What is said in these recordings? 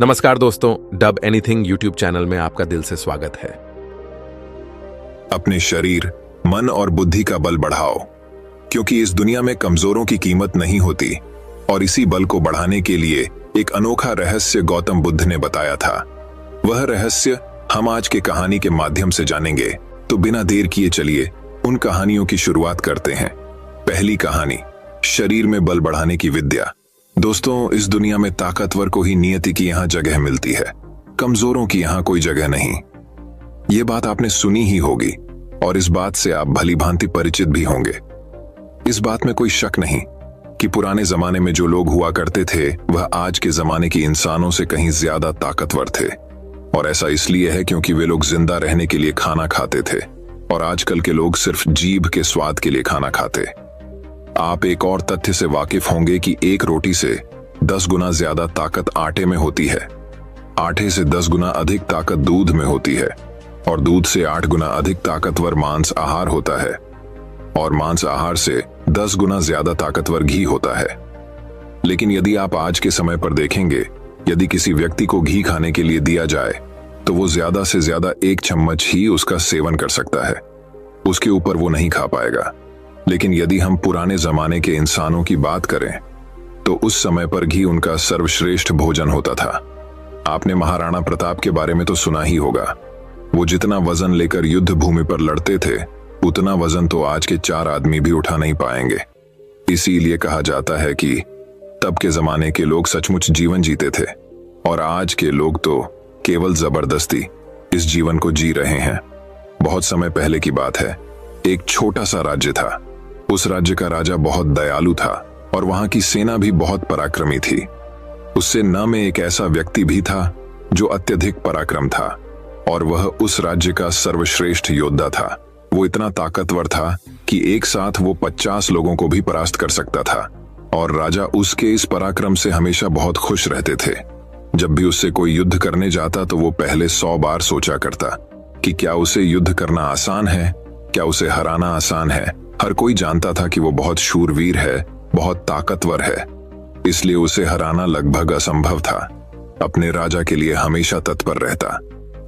नमस्कार दोस्तों, dub anything YouTube channel में आपका दिल से स्वागत है। अपने शरीर, मन और बुद्धि का बल बढ़ाओ, क्योंकि इस दुनिया में कमजोरों की कीमत नहीं होती। और इसी बल को बढ़ाने के लिए एक अनोखा रहस्य गौतम बुद्ध ने बताया था। वह रहस्य हम आज के कहानी के माध्यम से जानेंगे। तो बिना देर किए चलिए उन कहानियों की शुरुआत करते हैं। पहली कहानी, शरीर में बल बढ़ाने की विद्या। दोस्तों, इस दुनिया में ताकतवर को ही नियति की यहाँ जगह मिलती है, कमजोरों की यहाँ कोई जगह नहीं। ये बात आपने सुनी ही होगी और इस बात से आप भली भांति परिचित भी होंगे। इस बात में कोई शक नहीं कि पुराने जमाने में जो लोग हुआ करते थे वह आज के जमाने की इंसानों से कहीं ज्यादा ताकतवर थे। और ऐसा इसलिए है क्योंकि वे लोग जिंदा रहने के लिए खाना खाते थे और आजकल के लोग सिर्फ जीभ के स्वाद के लिए खाना खाते। आप एक और तथ्य से वाकिफ होंगे कि एक रोटी से 10 गुना ज्यादा ताकत आटे में होती है, आटे से 10 गुना अधिक ताकत दूध में होती है और दूध से 8 गुना अधिक ताकतवर मांस आहार होता है और मांस आहार से 10 गुना ज्यादा ताकतवर घी होता है। लेकिन यदि आप आज के समय पर देखेंगे, यदि किसी व्यक्ति को घी खाने के लिए दिया जाए तो वो ज्यादा से ज्यादा 1 चम्मच ही उसका सेवन कर सकता है, उसके ऊपर वो नहीं खा पाएगा। लेकिन यदि हम पुराने जमाने के इंसानों की बात करें तो उस समय पर घी उनका सर्वश्रेष्ठ भोजन होता था। आपने महाराणा प्रताप के बारे में तो सुना ही होगा। वो जितना वजन लेकर युद्ध भूमि पर लड़ते थे उतना वजन तो आज के 4 आदमी भी उठा नहीं पाएंगे। इसीलिए कहा जाता है कि तब के जमाने के लोग सचमुच जीवन जीते थे और आज के लोग तो केवल जबरदस्ती इस जीवन को जी रहे हैं। बहुत समय पहले की बात है, एक छोटा सा राज्य था। उस राज्य का राजा बहुत दयालु था और वहां की सेना भी बहुत पराक्रमी थी। उससे न में एक ऐसा व्यक्ति भी था जो अत्यधिक पराक्रम था और वह उस राज्य का सर्वश्रेष्ठ योद्धा था। वो इतना ताकतवर था कि एक साथ वो 50 लोगों को भी परास्त कर सकता था और राजा उसके इस पराक्रम से हमेशा बहुत खुश रहते थे। जब भी उससे कोई युद्ध करने जाता तो वो पहले 100 बार सोचा करता कि क्या उसे युद्ध करना आसान है, क्या उसे हराना आसान है। हर कोई जानता था कि वो बहुत शूरवीर है, बहुत ताकतवर है, इसलिए उसे हराना लगभग असंभव था। अपने राजा के लिए हमेशा तत्पर रहता,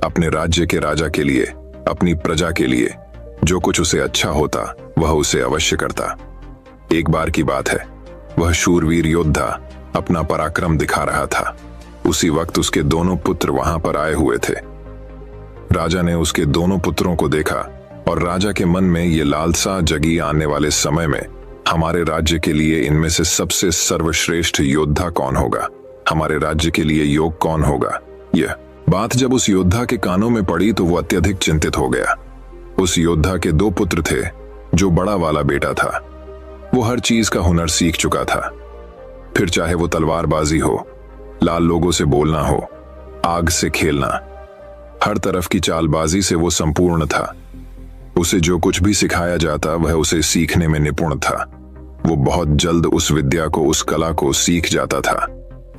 अपने राज्य के राजा के लिए, अपनी प्रजा के लिए जो कुछ उसे अच्छा होता वह उसे अवश्य करता। एक बार की बात है, वह शूरवीर योद्धा अपना पराक्रम दिखा रहा था। उसी वक्त उसके दोनों पुत्र वहां पर आए हुए थे। राजा ने उसके दोनों पुत्रों को देखा और राजा के मन में ये लालसा जगी, आने वाले समय में हमारे राज्य के लिए इनमें से सबसे सर्वश्रेष्ठ योद्धा कौन होगा, हमारे राज्य के लिए योग कौन होगा। यह बात जब उस योद्धा के कानों में पड़ी तो वो अत्यधिक चिंतित हो गया। उस योद्धा के 2 पुत्र थे। जो बड़ा वाला बेटा था वो हर चीज का हुनर सीख चुका था, फिर चाहे वो तलवारबाजी हो, लाल लोगों से बोलना हो, आग से खेलना, हर तरफ की चालबाजी से वो संपूर्ण था। उसे जो कुछ भी सिखाया जाता वह उसे सीखने में निपुण था। वो बहुत जल्द उस विद्या को, उस कला को सीख जाता था।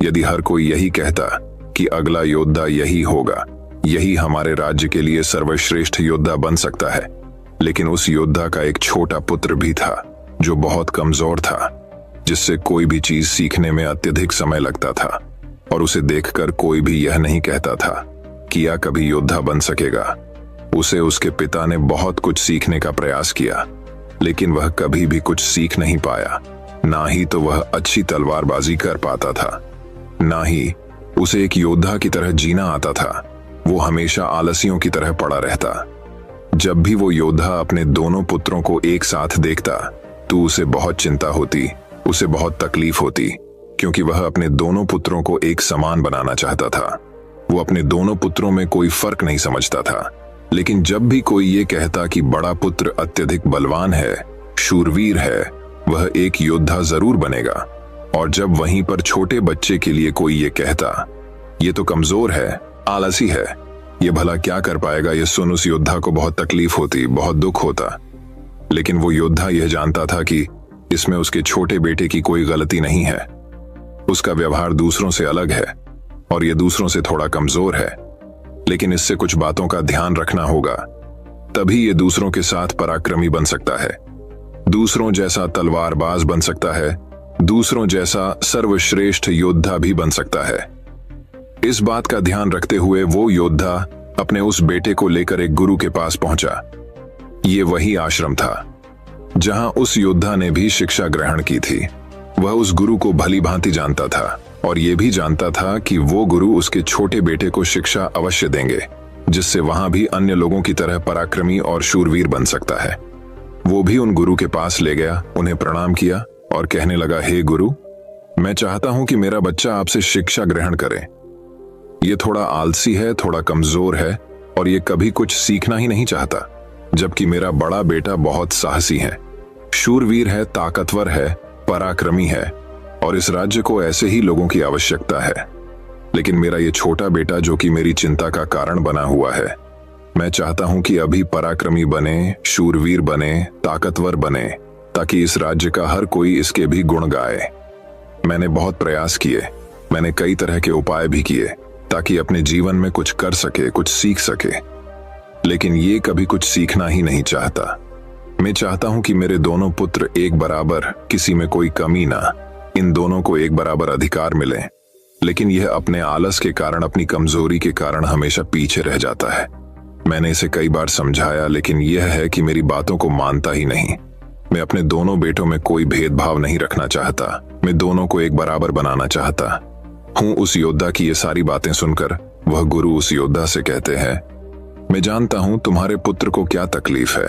यदि हर कोई यही कहता कि अगला योद्धा यही होगा, यही हमारे राज्य के लिए सर्वश्रेष्ठ योद्धा बन सकता है, लेकिन उस योद्धा का एक छोटा पुत्र भी था जो बहुत कमजोर था, जिससे कोई भी चीज सीखने में अत्यधिक समय लगता था और उसे देखकर कोई भी यह नहीं कहता था कि यह कभी योद्धा बन सकेगा। उसे उसके पिता ने बहुत कुछ सीखने का प्रयास किया, लेकिन वह कभी भी कुछ सीख नहीं पाया। ना ही तो वह अच्छी तलवारबाजी कर पाता था, ना ही उसे एक योद्धा की तरह जीना आता था। वो हमेशा आलसियों की तरह पड़ा रहता। जब भी वो योद्धा अपने दोनों पुत्रों को एक साथ देखता तो उसे बहुत चिंता होती, उसे बहुत तकलीफ होती, क्योंकि वह अपने दोनों पुत्रों को एक समान बनाना चाहता था। वो अपने दोनों पुत्रों में कोई फर्क नहीं समझता था। लेकिन जब भी कोई ये कहता कि बड़ा पुत्र अत्यधिक बलवान है, शूरवीर है, वह एक योद्धा जरूर बनेगा, और जब वहीं पर छोटे बच्चे के लिए कोई ये कहता ये तो कमजोर है, आलसी है, ये भला क्या कर पाएगा, ये सुन उस योद्धा को बहुत तकलीफ होती, बहुत दुख होता। लेकिन वो योद्धा यह जानता था कि इसमें उसके छोटे बेटे की कोई गलती नहीं है। उसका व्यवहार दूसरों से अलग है और ये दूसरों से थोड़ा कमजोर है, लेकिन इससे कुछ बातों का ध्यान रखना होगा, तभी ये दूसरों के साथ पराक्रमी बन सकता है, दूसरों जैसा तलवारबाज बन सकता है, दूसरों जैसा सर्वश्रेष्ठ योद्धा भी बन सकता है। इस बात का ध्यान रखते हुए वो योद्धा अपने उस बेटे को लेकर एक गुरु के पास पहुंचा। ये वही आश्रम था जहां उस योद्धा ने भी शिक्षा ग्रहण की थी। वह उस गुरु को भली भांति जानता था और ये भी जानता था कि वो गुरु उसके छोटे बेटे को शिक्षा अवश्य देंगे, जिससे वहां भी अन्य लोगों की तरह पराक्रमी और शूरवीर बन सकता है। वो भी उन गुरु के पास ले गया, उन्हें प्रणाम किया और कहने लगा, हे गुरु, मैं चाहता हूं कि मेरा बच्चा आपसे शिक्षा ग्रहण करे। ये थोड़ा आलसी है, थोड़ा कमजोर है और ये कभी कुछ सीखना ही नहीं चाहता, जबकि मेरा बड़ा बेटा बहुत साहसी है, शूरवीर है, ताकतवर है, पराक्रमी है और इस राज्य को ऐसे ही लोगों की आवश्यकता है। लेकिन मेरा ये छोटा बेटा जो कि मेरी चिंता का कारण बना हुआ है, मैं चाहता हूं कि अभी पराक्रमी बने, शूरवीर बने, ताकतवर बने, ताकि इस राज्य का हर कोई इसके भी गुण गाए। मैंने बहुत प्रयास किए, मैंने कई तरह के उपाय भी किए ताकि अपने जीवन में कुछ कर सके, कुछ सीख सके, लेकिन ये कभी कुछ सीखना ही नहीं चाहता। मैं चाहता हूं कि मेरे दोनों पुत्र एक बराबर, किसी में कोई कमी ना, इन दोनों को एक बराबर अधिकार मिले, लेकिन यह अपने आलस के कारण, अपनी कमजोरी के कारण हमेशा पीछे रह जाता है। मैंने इसे कई बार समझाया, लेकिन यह है कि मेरी बातों को मानता ही नहीं। मैं अपने दोनों बेटों में कोई भेदभाव नहीं रखना चाहता, मैं दोनों को एक बराबर बनाना चाहता हूं। उस योद्धा की ये सारी बातें सुनकर वह गुरु उस योद्धा से कहते हैं, मैं जानता हूं तुम्हारे पुत्र को क्या तकलीफ है,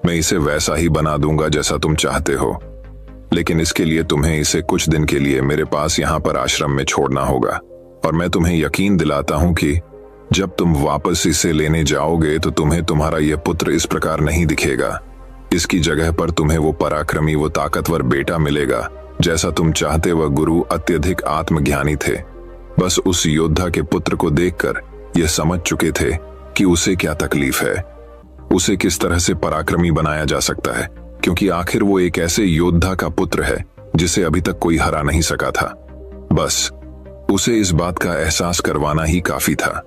मैं इसे वैसा ही बना दूंगा जैसा तुम चाहते हो, लेकिन इसके लिए तुम्हें इसे कुछ दिन के लिए मेरे पास यहाँ पर आश्रम में छोड़ना होगा। और मैं तुम्हें यकीन दिलाता हूं कि जब तुम वापस इसे लेने जाओगे तो तुम्हें तुम्हारा यह पुत्र इस प्रकार नहीं दिखेगा। इसकी जगह पर तुम्हें वो पराक्रमी, वो ताकतवर बेटा मिलेगा जैसा तुम चाहते। वह गुरु अत्यधिक आत्मज्ञानी थे, बस उस योद्धा के पुत्र को देखकर यह समझ चुके थे कि उसे क्या तकलीफ है, उसे किस तरह से पराक्रमी बनाया जा सकता है, क्योंकि आखिर वो एक ऐसे योद्धा का पुत्र है जिसे अभी तक कोई हरा नहीं सका था। बस उसे इस बात का एहसास करवाना ही काफी था।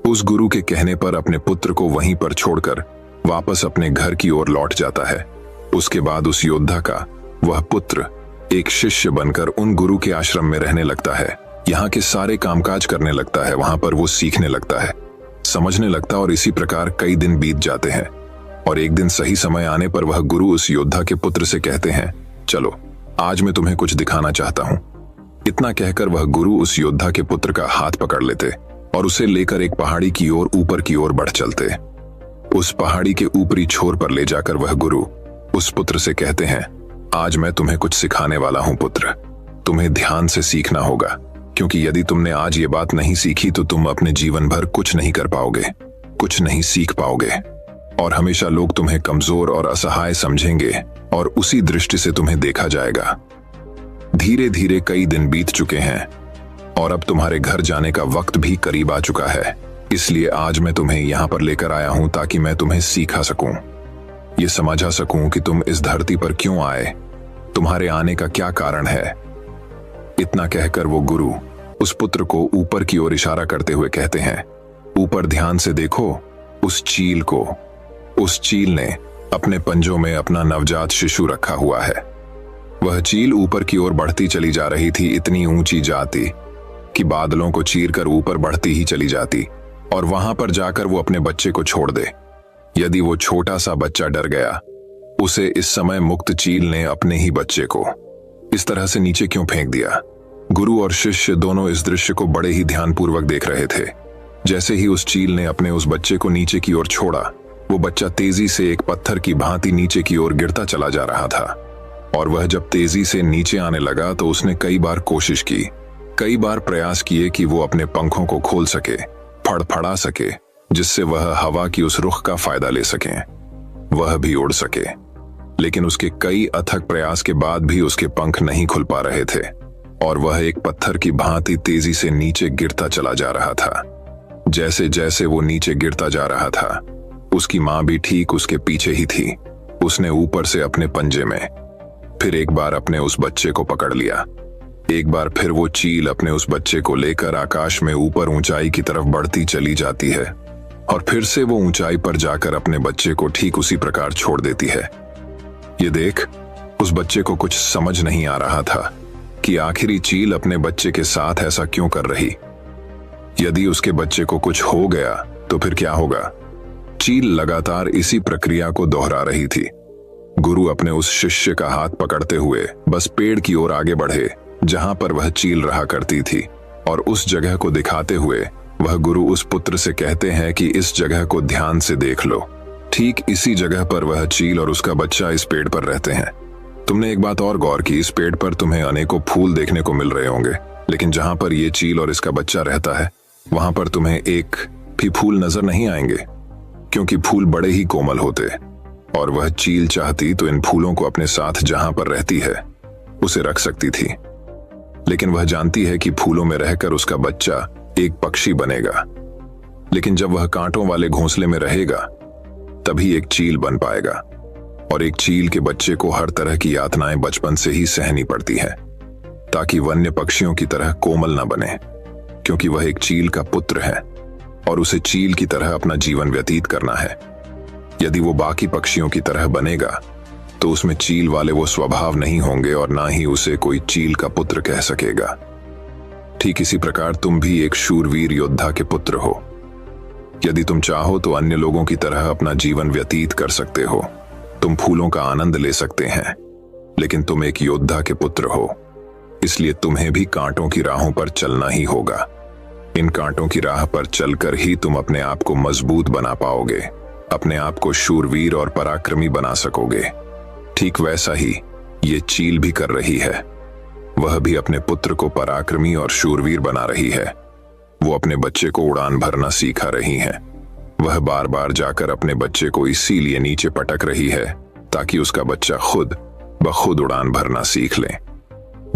उस गुरु के कहने पर अपने पुत्र को वहीं पर छोड़कर वापस अपने घर की ओर लौट जाता है। उसके बाद उस योद्धा का वह पुत्र एक शिष्य बनकर उन गुरु के आश्रम में रहने लगता है, यहाँ के सारे कामकाज करने लगता है, वहां पर वो सीखने लगता है, समझने लगता, और इसी प्रकार कई दिन बीत जाते हैं। और एक दिन सही समय आने पर वह गुरु उस योद्धा के पुत्र से कहते हैं, चलो आज मैं तुम्हें कुछ दिखाना चाहता हूं। इतना कहकर वह गुरु उस योद्धा के पुत्र का हाथ पकड़ लेते और उसे लेकर एक पहाड़ी की ओर ऊपर की ओर बढ़ चलते। उस पहाड़ी के ऊपरी छोर पर ले जाकर वह गुरु उस पुत्र से कहते हैं, आज मैं तुम्हें कुछ सिखाने वाला हूं पुत्र, तुम्हें ध्यान से सीखना होगा, क्योंकि यदि तुमने आज ये बात नहीं सीखी तो तुम अपने जीवन भर कुछ नहीं कर पाओगे, कुछ नहीं सीख पाओगे, और हमेशा लोग तुम्हें कमजोर और असहाय समझेंगे और उसी दृष्टि से तुम्हें देखा जाएगा। धीरे धीरे कई दिन बीत चुके हैं और अब तुम्हारे घर जाने का वक्त भी करीब आ चुका है, इसलिए आज मैं तुम्हें यहां पर लेकर आया हूं ताकि मैं तुम्हें सिखा सकूं, ये समझा सकूं कि तुम इस धरती पर क्यों आए, तुम्हारे आने का क्या कारण है। इतना कहकर वो गुरु उस पुत्र को ऊपर की ओर इशारा करते हुए कहते हैं, ऊपर ध्यान से देखो उस चील को। उस चील ने अपने पंजों में अपना नवजात शिशु रखा हुआ है। वह चील ऊपर की ओर बढ़ती चली जा रही थी, इतनी ऊंची जाती कि बादलों को चीरकर ऊपर बढ़ती ही चली जाती और वहां पर जाकर वो अपने बच्चे को छोड़ दे। यदि वो छोटा सा बच्चा डर गया, उसे इस समय मुक्त चील ने अपने ही बच्चे को इस तरह से नीचे क्यों फेंक दिया। गुरु और शिष्य दोनों इस दृश्य को बड़े ही ध्यानपूर्वक देख रहे थे। जैसे ही उस चील ने अपने उस बच्चे को नीचे की ओर छोड़ा, वो बच्चा तेजी से एक पत्थर की भांति नीचे की ओर गिरता चला जा रहा था। और वह जब तेजी से नीचे आने लगा तो उसने कई बार कोशिश की, कई बार प्रयास किए कि वो अपने पंखों को खोल सके, फड़फड़ा सके, जिससे वह हवा की उस रुख का फायदा ले सके, वह भी उड़ सके। लेकिन उसके कई अथक प्रयास के बाद भी उसके पंख नहीं खुल पा रहे थे और वह एक पत्थर की भांति तेजी से नीचे गिरता चला जा रहा था। जैसे जैसे वो नीचे गिरता जा रहा था, उसकी मां भी ठीक उसके पीछे ही थी। उसने ऊपर से अपने पंजे में फिर एक बार अपने उस बच्चे को पकड़ लिया। एक बार फिर वो चील अपने उस बच्चे को लेकर आकाश में ऊपर ऊंचाई की तरफ बढ़ती चली जाती है और फिर से वो ऊंचाई पर जाकर अपने बच्चे को ठीक उसी प्रकार छोड़ देती है। ये देख उस बच्चे को कुछ समझ नहीं आ रहा था कि आखिरी चील अपने बच्चे के साथ ऐसा क्यों कर रही। यदि उसके बच्चे को कुछ हो गया तो फिर क्या होगा? चील लगातार इसी प्रक्रिया को दोहरा रही थी। गुरु अपने उस शिष्य का हाथ पकड़ते हुए बस पेड़ की ओर आगे बढ़े जहां पर वह चील रहा करती थी, और उस जगह को दिखाते हुए वह गुरु उस पुत्र से कहते हैं कि इस जगह को ध्यान से देख लो। ठीक इसी जगह पर वह चील और उसका बच्चा इस पेड़ पर रहते हैं। तुमने एक बात और गौर की, इस पेड़ पर तुम्हें अनेकों फूल देखने को मिल रहे होंगे, लेकिन जहां पर यह चील और इसका बच्चा रहता है वहां पर तुम्हें एक भी फूल नजर नहीं आएंगे, क्योंकि फूल बड़े ही कोमल होते। और वह चील चाहती तो इन फूलों को अपने साथ जहां पर रहती है उसे रख सकती थी, लेकिन वह जानती है कि फूलों में रहकर उसका बच्चा एक पक्षी बनेगा, लेकिन जब वह कांटों वाले घोंसले में रहेगा तभी एक चील बन पाएगा। और एक चील के बच्चे को हर तरह की यातनाएं बचपन से ही सहनी पड़ती हैं, ताकि वन्य पक्षियों की तरह कोमल न बने, क्योंकि वह एक चील का पुत्र है और उसे चील की तरह अपना जीवन व्यतीत करना है। यदि वो बाकी पक्षियों की तरह बनेगा तो उसमें चील वाले वो स्वभाव नहीं होंगे और ना ही उसे कोई चील का पुत्र कह सकेगा। ठीक इसी प्रकार तुम भी एक शूरवीर योद्धा के पुत्र हो। यदि तुम चाहो तो अन्य लोगों की तरह अपना जीवन व्यतीत कर सकते हो, तुम फूलों का आनंद ले सकते हैं, लेकिन तुम एक योद्धा के पुत्र हो, इसलिए तुम्हें भी कांटों की राहों पर चलना ही होगा। इन कांटों की राह पर चलकर ही तुम अपने आप को मजबूत बना पाओगे, अपने आप को शूरवीर और पराक्रमी बना सकोगे। ठीक वैसा ही ये चील भी कर रही है। वह भी अपने पुत्र को पराक्रमी और शूरवीर बना रही है। वो अपने बच्चे को उड़ान भरना सिखा रही है। वह बार बार जाकर अपने बच्चे को इसीलिए नीचे पटक रही है ताकि उसका बच्चा खुद ब खुद उड़ान भरना सीख ले।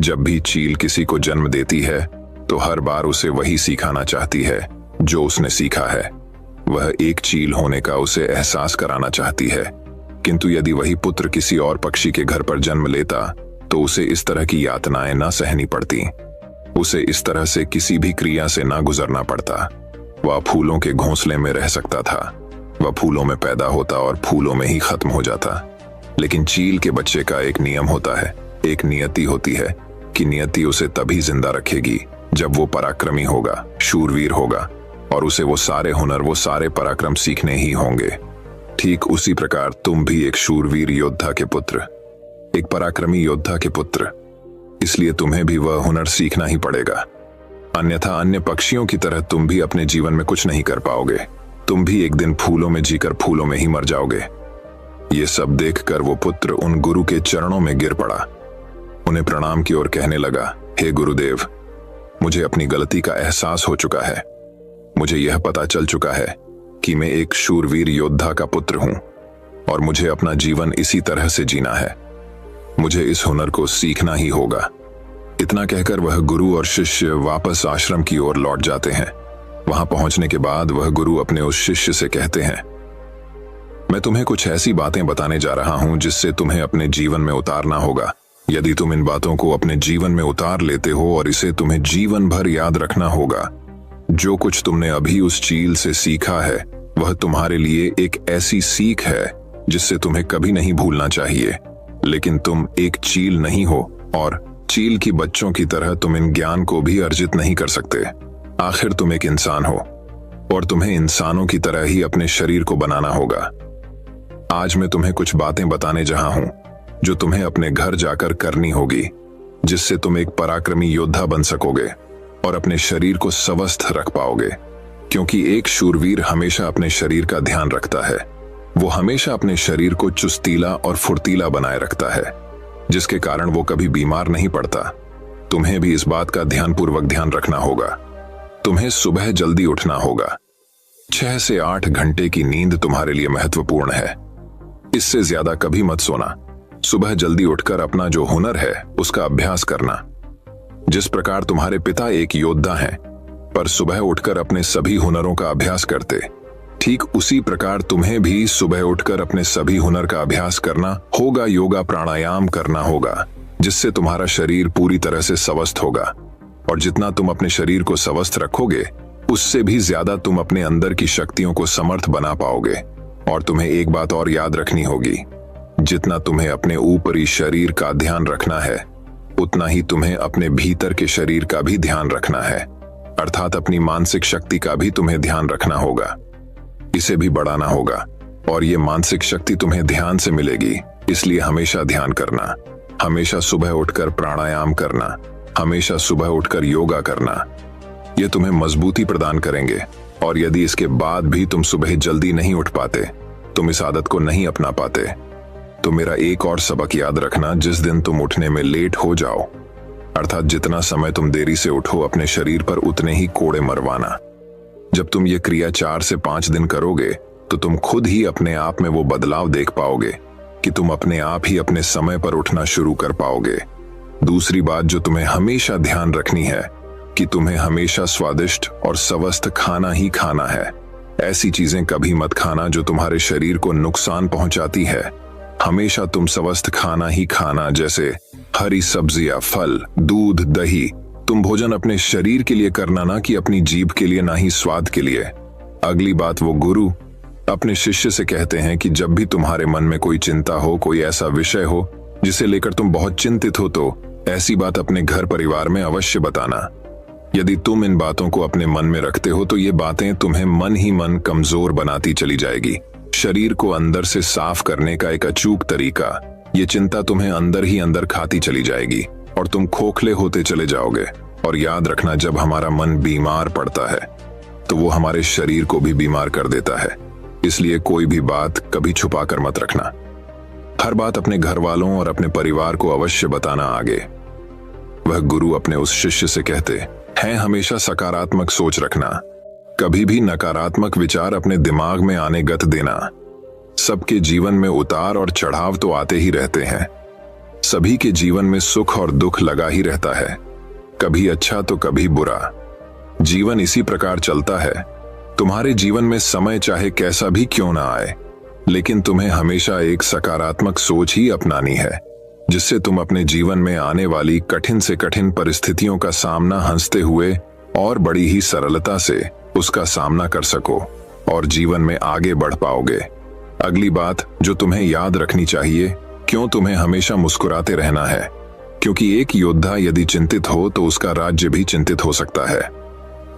जब भी चील किसी को जन्म देती है तो हर बार उसे वही सिखाना चाहती है जो उसने सीखा है। वह एक चील होने का उसे एहसास कराना चाहती है, किंतु यदि वही पुत्र किसी और पक्षी के घर पर जन्म लेता तो उसे इस तरह की यातनाएं ना सहनी पड़ती, उसे इस तरह से किसी भी क्रिया से ना गुजरना पड़ता। वह फूलों के घोंसले में रह सकता था, वह फूलों में पैदा होता और फूलों में ही खत्म हो जाता। लेकिन चील के बच्चे का एक नियम होता है, एक नियति होती है कि नियति उसे तभी जिंदा रखेगी जब वो पराक्रमी होगा, शूरवीर होगा, और उसे वो सारे हुनर, वो सारे पराक्रम सीखने ही होंगे। ठीक उसी प्रकार तुम भी एक शूरवीर योद्धा के पुत्र, एक पराक्रमी योद्धा के पुत्र, इसलिए तुम्हें भी वह हुनर सीखना ही पड़ेगा। अन्यथा अन्य पक्षियों की तरह तुम भी अपने जीवन में कुछ नहीं कर पाओगे। तुम भी एक दिन फूलों में जीकर फूलों में ही मर जाओगे। ये सब देखकर वो पुत्र उन गुरु के चरणों में गिर पड़ा, उन्हें प्रणाम की और कहने लगा, हे गुरुदेव, मुझे अपनी गलती का एहसास हो चुका है। मुझे यह पता चल चुका है कि मैं एक शूरवीर योद्धा का पुत्र हूं और मुझे अपना जीवन इसी तरह से जीना है। मुझे इस हुनर को सीखना ही होगा। इतना कहकर वह गुरु और शिष्य वापस आश्रम की ओर लौट जाते हैं। वहां पहुंचने के बाद वह गुरु अपने उस शिष्य से कहते हैं, मैं तुम्हें कुछ ऐसी बातें बताने जा रहा हूं जिससे तुम्हें अपने जीवन में उतारना होगा। यदि तुम इन बातों को अपने जीवन में उतार लेते हो और इसे तुम्हें जीवन भर याद रखना होगा, जो कुछ तुमने अभी उस चील से सीखा है वह तुम्हारे लिए एक ऐसी सीख है जिससे तुम्हें कभी नहीं भूलना चाहिए। लेकिन तुम एक चील नहीं हो और चील की बच्चों की तरह तुम इन ज्ञान को भी अर्जित नहीं कर सकते। आखिर तुम एक इंसान हो और तुम्हें इंसानों की तरह ही अपने शरीर को बनाना होगा। आज मैं तुम्हें कुछ बातें बताने जहां हूं जो तुम्हें अपने घर जाकर करनी होगी, जिससे तुम एक पराक्रमी योद्धा बन सकोगे और अपने शरीर को स्वस्थ रख पाओगे। क्योंकि एक शूरवीर हमेशा अपने शरीर का ध्यान रखता है। वो हमेशा अपने शरीर को चुस्तीला और फुर्तीला बनाए रखता है, जिसके कारण वो कभी बीमार नहीं पड़ता। तुम्हें भी इस बात का ध्यानपूर्वक ध्यान रखना होगा। तुम्हें सुबह जल्दी उठना होगा। 6 से 8 घंटे की नींद तुम्हारे लिए महत्वपूर्ण है। इससे ज्यादा कभी मत सोना। सुबह जल्दी उठकर अपना जो हुनर है उसका अभ्यास करना। जिस प्रकार तुम्हारे पिता एक योद्धा हैं, पर सुबह उठकर अपने सभी हुनरों का अभ्यास करते, ठीक उसी प्रकार तुम्हें भी सुबह उठकर अपने सभी हुनर का अभ्यास करना होगा। योगा प्राणायाम करना होगा, जिससे तुम्हारा शरीर पूरी तरह से स्वस्थ होगा। और जितना तुम अपने शरीर को स्वस्थ रखोगे, उससे भी ज्यादा तुम अपने अंदर की शक्तियों को समर्थ बना पाओगे। और तुम्हें एक बात और याद रखनी होगी, जितना तुम्हें अपने ऊपरी शरीर का ध्यान रखना है, उतना ही तुम्हें अपने भीतर के शरीर का भी ध्यान रखना है। अर्थात अपनी मानसिक शक्ति का भी तुम्हें ध्यान रखना होगा, इसे भी बढ़ाना होगा। और ये मानसिक शक्ति तुम्हें ध्यान से मिलेगी, इसलिए हमेशा ध्यान करना, हमेशा सुबह उठकर प्राणायाम करना, हमेशा सुबह उठकर योगा करना। ये तुम्हें मजबूती प्रदान करेंगे। और यदि इसके बाद भी तुम सुबह जल्दी नहीं उठ पाते, तुम इस आदत को नहीं अपना पाते, तो मेरा एक और सबक याद रखना। जिस दिन तुम उठने में लेट हो जाओ, अर्थात जितना समय तुम देरी से उठो, अपने शरीर पर उतने ही कोड़े मरवाना। जब तुम ये क्रिया 4 से 5 दिन करोगे तो तुम खुद ही अपने आप में वो बदलाव देख पाओगे कि तुम अपने आप ही अपने समय पर उठना शुरू कर पाओगे। दूसरी बात जो तुम्हें हमेशा ध्यान रखनी है कि तुम्हें हमेशा स्वादिष्ट और स्वस्थ खाना ही खाना है। ऐसी चीजें कभी मत खाना जो तुम्हारे शरीर को नुकसान पहुंचाती है। हमेशा तुम स्वस्थ खाना ही खाना, जैसे हरी सब्जियां, फल, दूध, दही। तुम भोजन अपने शरीर के लिए करना, ना कि अपनी जीभ के लिए, ना ही स्वाद के लिए। अगली बात, वो गुरु अपने शिष्य से कहते हैं कि जब भी तुम्हारे मन में कोई चिंता हो, कोई ऐसा विषय हो जिसे लेकर तुम बहुत चिंतित हो, तो ऐसी बात अपने घर परिवार में अवश्य बताना। यदि तुम इन बातों को अपने मन में रखते हो तो ये बातें तुम्हें मन ही मन कमजोर बनाती चली जाएगी। शरीर को अंदर से साफ करने का एक अचूक तरीका, ये चिंता तुम्हें अंदर ही अंदर खाती चली जाएगी और तुम खोखले होते चले जाओगे। और याद रखना, जब हमारा मन बीमार पड़ता है तो वो हमारे शरीर को भी बीमार कर देता है। इसलिए कोई भी बात कभी छुपा कर मत रखना। हर बात अपने घर वालों और अपने परिवार को अवश्य बताना आगे। वह गुरु अपने उस शिष्य से कहते हैं, हमेशा सकारात्मक सोच रखना, कभी भी नकारात्मक विचार अपने दिमाग में आने गत देना। सबके जीवन में उतार और चढ़ाव तो आते ही रहते हैं। सभी के जीवन में सुख और दुख लगा ही रहता है, कभी अच्छा तो कभी बुरा। जीवन इसी प्रकार चलता है। तुम्हारे जीवन में समय चाहे कैसा भी क्यों ना आए, लेकिन तुम्हें हमेशा एक सकारात्मक सोच ही अपनानी है, जिससे तुम अपने जीवन में आने वाली कठिन से कठिन परिस्थितियों का सामना हंसते हुए और बड़ी ही सरलता से उसका सामना कर सको और जीवन में आगे बढ़ पाओगे। अगली बात जो तुम्हें याद रखनी चाहिए, क्यों तुम्हें हमेशा मुस्कुराते रहना है, क्योंकि एक योद्धा यदि चिंतित हो तो उसका राज्य भी चिंतित हो सकता है।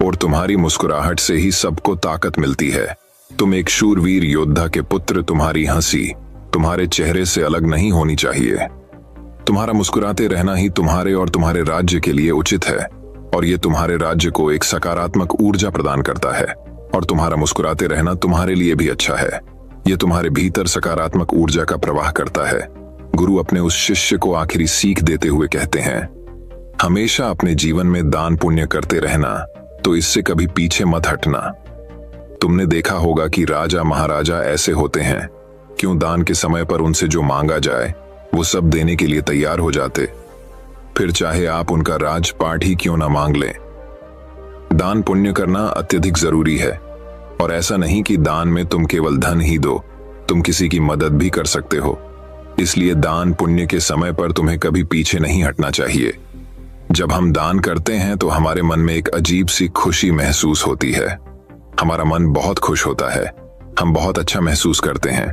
और तुम्हारी मुस्कुराहट से ही सबको ताकत मिलती है। तुम एक शूरवीर योद्धा के पुत्र, तुम्हारी हंसी तुम्हारे चेहरे से अलग नहीं होनी चाहिए। तुम्हारा मुस्कुराते रहना ही तुम्हारे और तुम्हारे राज्य के लिए उचित है, और ये तुम्हारे राज्य को एक सकारात्मक ऊर्जा प्रदान करता है। और तुम्हारा मुस्कुराते रहना तुम्हारे लिए भी अच्छा है, ये तुम्हारे भीतर सकारात्मक ऊर्जा का प्रवाह करता है। गुरु अपने उस शिष्य को आखिरी सीख देते हुए कहते हैं, हमेशा अपने जीवन में दान पुण्य करते रहना, तो इससे कभी पीछे मत हटना। तुमने देखा होगा कि राजा महाराजा ऐसे होते हैं, क्यों दान के समय पर उनसे जो मांगा जाए वो सब देने के लिए तैयार हो जाते, फिर चाहे आप उनका राजपाट ही क्यों ना मांग लें। दान पुण्य करना अत्यधिक जरूरी है, और ऐसा नहीं कि दान में तुम केवल धन ही दो, तुम किसी की मदद भी कर सकते हो। इसलिए दान पुण्य के समय पर तुम्हें कभी पीछे नहीं हटना चाहिए। जब हम दान करते हैं तो हमारे मन में एक अजीब सी खुशी महसूस होती है। हमारा मन बहुत खुश होता है, हम बहुत अच्छा महसूस करते हैं,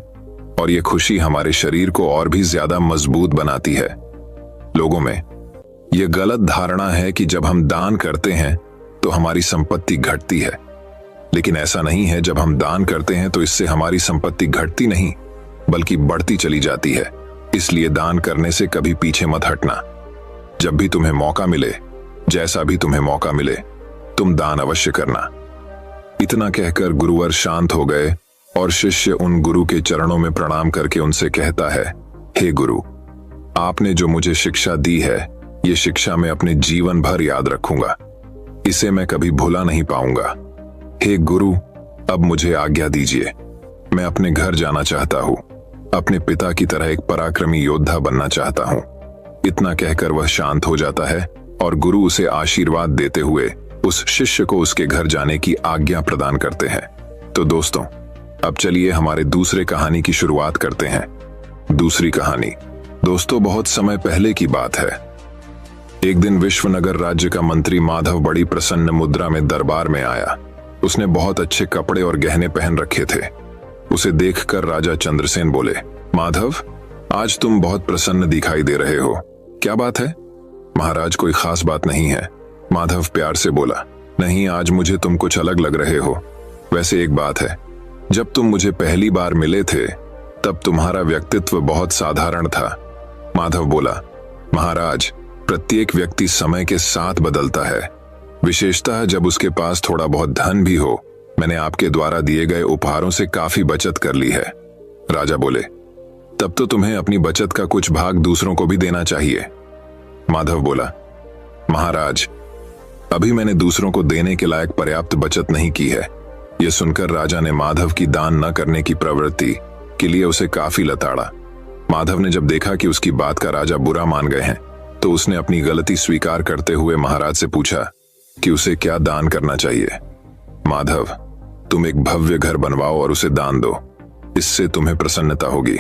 और ये खुशी हमारे शरीर को और भी ज्यादा मजबूत बनाती है। लोगों में यह गलत धारणा है कि जब हम दान करते हैं तो हमारी संपत्ति घटती है, लेकिन ऐसा नहीं है। जब हम दान करते हैं तो इससे हमारी संपत्ति घटती नहीं, बल्कि बढ़ती चली जाती है। इसलिए दान करने से कभी पीछे मत हटना। जब भी तुम्हें मौका मिले, जैसा भी तुम्हें मौका मिले, तुम दान अवश्य करना। इतना कहकर गुरुवर शांत हो गए और शिष्य उन गुरु के चरणों में प्रणाम करके उनसे कहता है, हे गुरु, आपने जो मुझे शिक्षा दी है, ये शिक्षा मैं अपने जीवन भर याद रखूंगा, इसे मैं कभी भुला नहीं पाऊंगा। हे गुरु, अब मुझे आज्ञा दीजिए, मैं अपने घर जाना चाहता हूं, अपने पिता की तरह एक पराक्रमी योद्धा बनना चाहता हूं। इतना कहकर वह शांत हो जाता है और गुरु उसे आशीर्वाद देते हुए उस शिष्य को उसके घर जाने की आज्ञा प्रदान करते हैं। तो दोस्तों, अब चलिए हमारे दूसरे कहानी की शुरुआत करते हैं। दूसरी कहानी दोस्तों बहुत समय पहले की बात है। एक दिन विश्वनगर राज्य का मंत्री माधव बड़ी प्रसन्न मुद्रा में दरबार में आया। उसने बहुत अच्छे कपड़े और गहने पहन रखे थे। उसे देखकर राजा चंद्रसेन बोले, माधव, आज तुम बहुत प्रसन्न दिखाई दे रहे हो, क्या बात है? महाराज, कोई खास बात नहीं है, माधव प्यार से बोला। नहीं, आज मुझे तुम कुछ अलग लग रहे हो। वैसे एक बात है, जब तुम मुझे पहली बार मिले थे तब तुम्हारा व्यक्तित्व बहुत साधारण था। माधव बोला, महाराज, प्रत्येक व्यक्ति समय के साथ बदलता है, विशेषतः जब उसके पास थोड़ा बहुत धन भी हो। मैंने आपके द्वारा दिए गए उपहारों से काफी बचत कर ली है। राजा बोले, तब तो तुम्हें अपनी बचत का कुछ भाग दूसरों को भी देना चाहिए। माधव बोला, महाराज, अभी मैंने दूसरों को देने के लायक पर्याप्त बचत नहीं की है। यह सुनकर राजा ने माधव की दान न करने की प्रवृत्ति के लिए उसे काफी लताड़ा। माधव ने जब देखा कि उसकी बात का राजा बुरा मान गए हैं तो उसने अपनी गलती स्वीकार करते हुए महाराज से पूछा कि उसे क्या दान करना चाहिए। माधव, तुम एक भव्य घर बनवाओ और उसे दान दो, इससे तुम्हें प्रसन्नता होगी।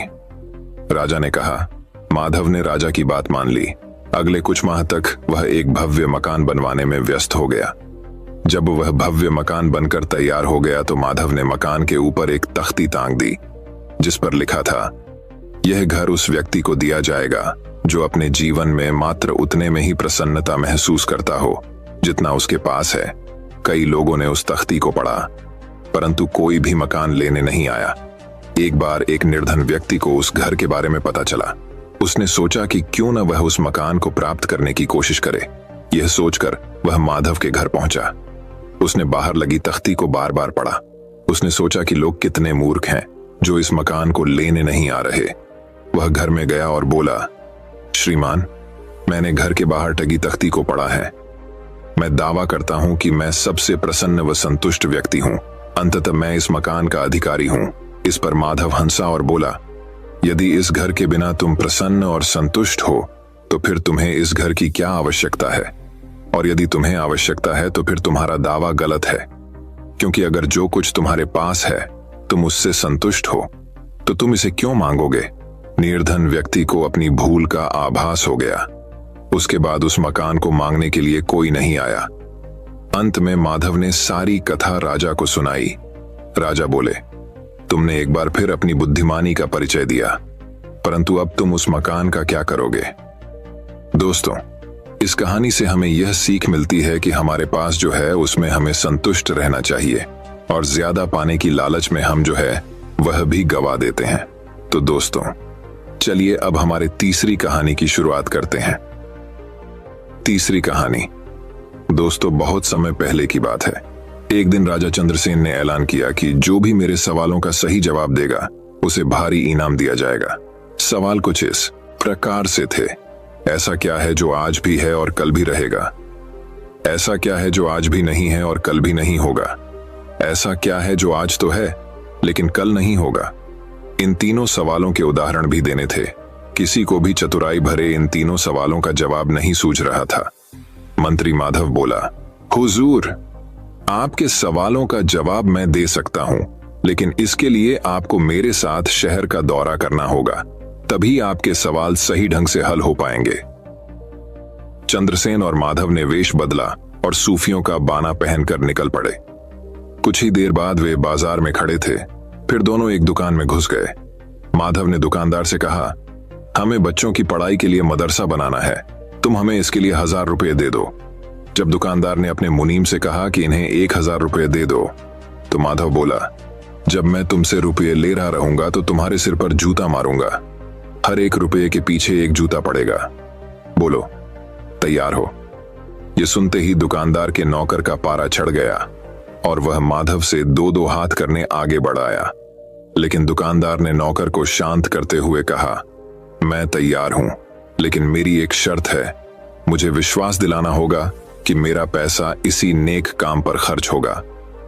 राजा ने कहा। माधव ने राजा की बात मान ली। अगले कुछ माह तक वह एक भव्य मकान बनवाने में व्यस्त हो गया। जब वह भव्य मकान बनकर तैयार हो गया तो माधव ने मकान के ऊपर एक तख्ती टांग दी जिस पर लिखा था, यह घर उस व्यक्ति को दिया जाएगा जो अपने जीवन में मात्र उतने में ही प्रसन्नता महसूस करता हो जितना उसके पास है। कई लोगों ने उस तख्ती को पढ़ा परंतु कोई भी मकान लेने नहीं आया। एक बार एक निर्धन व्यक्ति को उस घर के बारे में पता चला। उसने सोचा कि क्यों न वह उस मकान को प्राप्त करने की कोशिश करे। यह सोचकर वह माधव के घर पहुंचा। उसने बाहर लगी तख्ती को बार बार पढ़ा। उसने सोचा कि लोग कितने मूर्ख हैं जो इस मकान को लेने नहीं आ रहे। वह घर में गया और बोला, श्रीमान, मैंने घर के बाहर टंगी तख्ती को पढ़ा है। मैं दावा करता हूं कि मैं सबसे प्रसन्न व संतुष्ट व्यक्ति हूं। अंततः मैं इस मकान का अधिकारी हूं। इस पर माधव हंसा और बोला, यदि इस घर के बिना तुम प्रसन्न और संतुष्ट हो तो फिर तुम्हें इस घर की क्या आवश्यकता है? और यदि तुम्हें आवश्यकता है तो फिर तुम्हारा दावा गलत है, क्योंकि अगर जो कुछ तुम्हारे पास है तुम उससे संतुष्ट हो तो तुम इसे क्यों मांगोगे? निर्धन व्यक्ति को अपनी भूल का आभास हो गया। उसके बाद उस मकान को मांगने के लिए कोई नहीं आया। अंत में माधव ने सारी कथा राजा को सुनाई। राजा बोले, तुमने एक बार फिर अपनी बुद्धिमानी का परिचय दिया, परंतु अब तुम उस मकान का क्या करोगे? दोस्तों, इस कहानी से हमें यह सीख मिलती है कि हमारे पास जो है उसमें हमें संतुष्ट रहना चाहिए और ज्यादा पाने की लालच में हम जो है वह भी गवा देते हैं। तो दोस्तों, चलिए अब हमारे तीसरी कहानी की शुरुआत करते हैं। तीसरी कहानी। दोस्तों, बहुत समय पहले की बात है। एक दिन राजा चंद्रसेन ने ऐलान किया कि जो भी मेरे सवालों का सही जवाब देगा उसे भारी इनाम दिया जाएगा। सवाल कुछ इस प्रकार से थे, ऐसा क्या है जो आज भी है और कल भी रहेगा? ऐसा क्या है जो आज भी नहीं है और कल भी नहीं होगा? ऐसा क्या है जो आज तो है लेकिन कल नहीं होगा? इन तीनों सवालों के उदाहरण भी देने थे। किसी को भी चतुराई भरे इन तीनों सवालों का जवाब नहीं सूझ रहा था। मंत्री माधव बोला, हुजूर, आपके सवालों का जवाब मैं दे सकता हूं, लेकिन इसके लिए आपको मेरे साथ शहर का दौरा करना होगा, तभी आपके सवाल सही ढंग से हल हो पाएंगे। चंद्रसेन और माधव ने वेश बदला और सूफियों का बाना पहनकर निकल पड़े। कुछ ही देर बाद वे बाजार में खड़े थे। फिर दोनों एक दुकान में घुस गए। माधव ने दुकानदार से कहा, हमें बच्चों की पढ़ाई के लिए मदरसा बनाना है, तुम हमें इसके लिए 1000 रुपये दे दो। जब दुकानदार ने अपने मुनीम से कहा कि इन्हें 1000 रुपये दे दो तो माधव बोला, जब मैं तुमसे रुपये ले रहा रहूंगा तो तुम्हारे सिर पर जूता मारूंगा। हर 1 रुपये के पीछे 1 जूता पड़ेगा। बोलो, तैयार हो? ये सुनते ही दुकानदार के नौकर का पारा चढ़ गया और वह माधव से 2-2 हाथ करने आगे बढ़ आया। लेकिन दुकानदार ने नौकर को शांत करते हुए कहा, मैं तैयार हूं, लेकिन मेरी एक शर्त है। मुझे विश्वास दिलाना होगा कि मेरा पैसा इसी नेक काम पर खर्च होगा।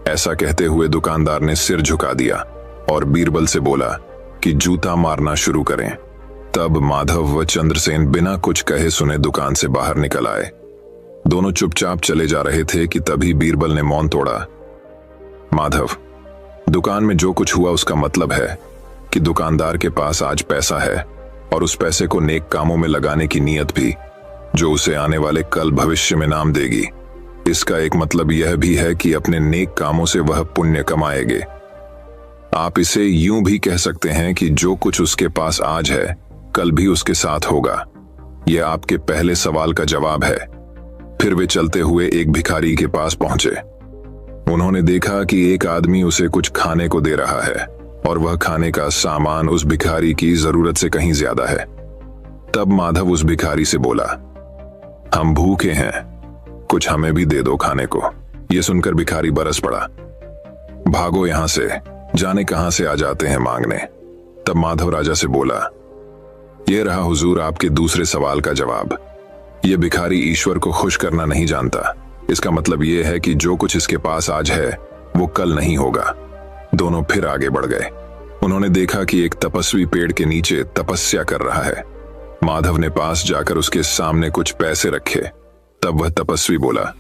ऐसा कहते हुए दुकानदार ने सिर झुका दिया और बीरबल से बोला कि जूता मारना शुरू करें। तब माधव व चंद्रसेन बिना कुछ कहे सुने दुकान से बाहर निकल आए। दोनों चुपचाप चले जा रहे थे कि तभी बीरबल ने मौन तोड़ा। माधव, दुकान में जो कुछ हुआ उसका मतलब है कि दुकानदार के पास आज पैसा है और उस पैसे को नेक कामों में लगाने की नीयत भी, जो उसे आने वाले कल भविष्य में नाम देगी। इसका एक मतलब यह भी है कि अपने नेक कामों से वह पुण्य कमाएंगे। आप इसे यूं भी कह सकते हैं कि जो कुछ उसके पास आज है कल भी उसके साथ होगा। यह आपके पहले सवाल का जवाब है। फिर वे चलते हुए एक भिखारी के पास पहुंचे। उन्होंने देखा कि एक आदमी उसे कुछ खाने को दे रहा है और वह खाने का सामान उस भिखारी की जरूरत से कहीं ज्यादा है। तब माधव उस भिखारी से बोला, हम भूखे हैं, कुछ हमें भी दे दो खाने को। यह सुनकर भिखारी बरस पड़ा, भागो यहां से, जाने कहां से आ जाते हैं मांगने। तब माधव राजा से बोला, यह रहा हुजूर आपके दूसरे सवाल का जवाब। यह भिखारी ईश्वर को खुश करना नहीं जानता। इसका मतलब यह है कि जो कुछ इसके पास आज है वो कल नहीं होगा। दोनों फिर आगे बढ़ गए। उन्होंने देखा कि एक तपस्वी पेड़ के नीचे तपस्या कर रहा है। माधव ने पास जाकर उसके सामने कुछ पैसे रखे। तब वह तपस्वी बोला,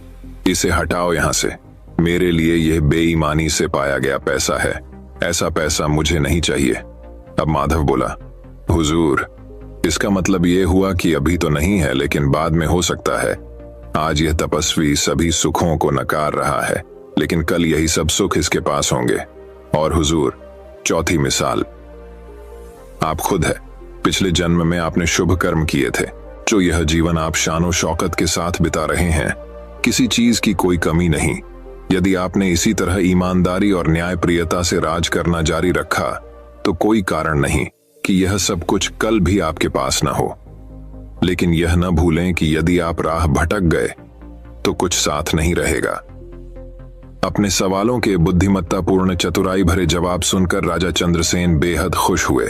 इसे हटाओ यहां से, मेरे लिए यह बेईमानी से पाया गया पैसा है, ऐसा पैसा मुझे नहीं चाहिए। अब माधव बोला, हुजूर इसका मतलब यह हुआ कि अभी तो नहीं है लेकिन बाद में हो सकता है। आज यह तपस्वी सभी सुखों को नकार रहा है लेकिन कल यही सब सुख इसके पास होंगे। और हुजूर चौथी मिसाल आप खुद है। पिछले जन्म में आपने शुभ कर्म किए थे, जो यह जीवन आप शानो शौकत के साथ बिता रहे हैं। किसी चीज की कोई कमी नहीं। यदि आपने इसी तरह ईमानदारी और न्यायप्रियता से राज करना जारी रखा तो कोई कारण नहीं कि यह सब कुछ कल भी आपके पास न हो। लेकिन यह न भूलें कि यदि आप राह भटक गए तो कुछ साथ नहीं रहेगा। अपने सवालों के बुद्धिमत्तापूर्ण चतुराई भरे जवाब सुनकर राजा चंद्रसेन बेहद खुश हुए।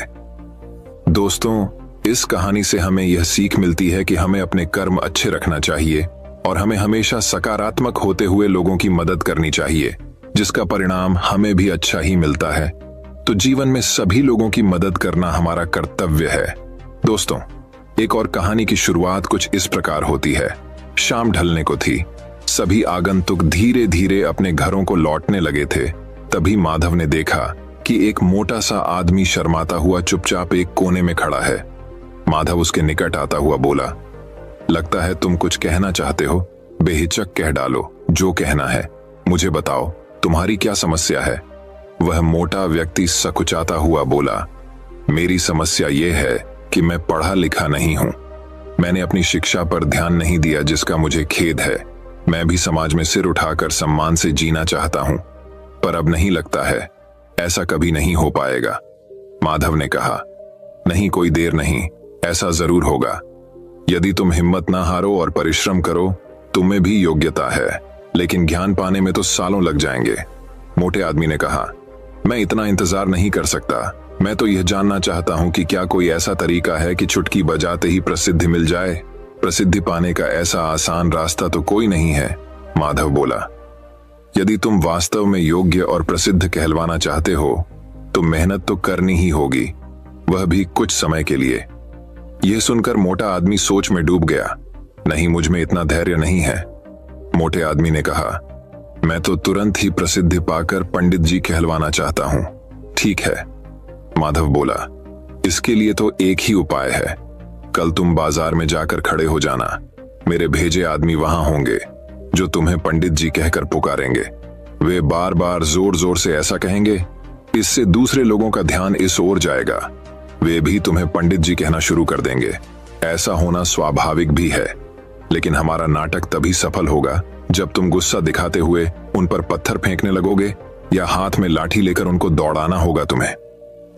दोस्तों, इस कहानी से हमें यह सीख मिलती है कि हमें अपने कर्म अच्छे रखना चाहिए और हमें हमेशा सकारात्मक होते हुए लोगों की मदद करनी चाहिए, जिसका परिणाम हमें भी अच्छा ही मिलता है। तो जीवन में सभी लोगों की मदद करना हमारा कर्तव्य है। दोस्तों, एक और कहानी की शुरुआत कुछ इस प्रकार होती है। शाम ढलने को थी। सभी आगंतुक धीरे धीरे अपने घरों को लौटने लगे थे। तभी माधव ने देखा कि एक मोटा सा आदमी शर्माता हुआ चुपचाप एक कोने में खड़ा है। माधव उसके निकट आता हुआ बोला, लगता है तुम कुछ कहना चाहते हो, बेहिचक कह डालो जो कहना है। मुझे बताओ तुम्हारी क्या समस्या है। वह मोटा व्यक्ति सकुचाता हुआ बोला, मेरी समस्या यह है कि मैं पढ़ा लिखा नहीं हूं। मैंने अपनी शिक्षा पर ध्यान नहीं दिया, जिसका मुझे खेद है। मैं भी समाज में सिर उठाकर सम्मान से जीना चाहता हूं, पर अब नहीं लगता है ऐसा कभी नहीं हो पाएगा। माधव ने कहा, नहीं, कोई देर नहीं, ऐसा जरूर होगा। यदि तुम हिम्मत ना हारो और परिश्रम करो, तुम्हें भी योग्यता है, लेकिन ज्ञान पाने में तो सालों लग जाएंगे। मोटे आदमी ने कहा, मैं इतना इंतजार नहीं कर सकता। मैं तो यह जानना चाहता हूं कि क्या कोई ऐसा तरीका है कि चुटकी बजाते ही प्रसिद्धि मिल जाए। प्रसिद्धि पाने का ऐसा आसान रास्ता तो कोई नहीं है। माधव बोला, यदि तुम वास्तव में योग्य और प्रसिद्ध कहलवाना चाहते हो तो मेहनत तो करनी ही होगी, वह भी कुछ समय के लिए। यह सुनकर मोटा आदमी सोच में डूब गया। नहीं, मुझ में इतना धैर्य नहीं है। मोटे आदमी ने कहा, मैं तो तुरंत ही प्रसिद्धि पाकर पंडित जी कहलवाना चाहता हूं। ठीक है, माधव बोला, इसके लिए तो एक ही उपाय है। कल तुम बाजार में जाकर खड़े हो जाना। मेरे भेजे आदमी वहां होंगे जो तुम्हें पंडित जी कहकर पुकारेंगे। वे बार बार जोर जोर से ऐसा कहेंगे, इससे दूसरे लोगों का ध्यान इस ओर जाएगा। वे भी तुम्हें पंडित जी कहना शुरू कर देंगे। ऐसा होना स्वाभाविक भी है, लेकिन हमारा नाटक तभी सफल होगा जब तुम गुस्सा दिखाते हुए उन पर पत्थर फेंकने लगोगे या हाथ में लाठी लेकर उनको दौड़ाना होगा तुम्हें।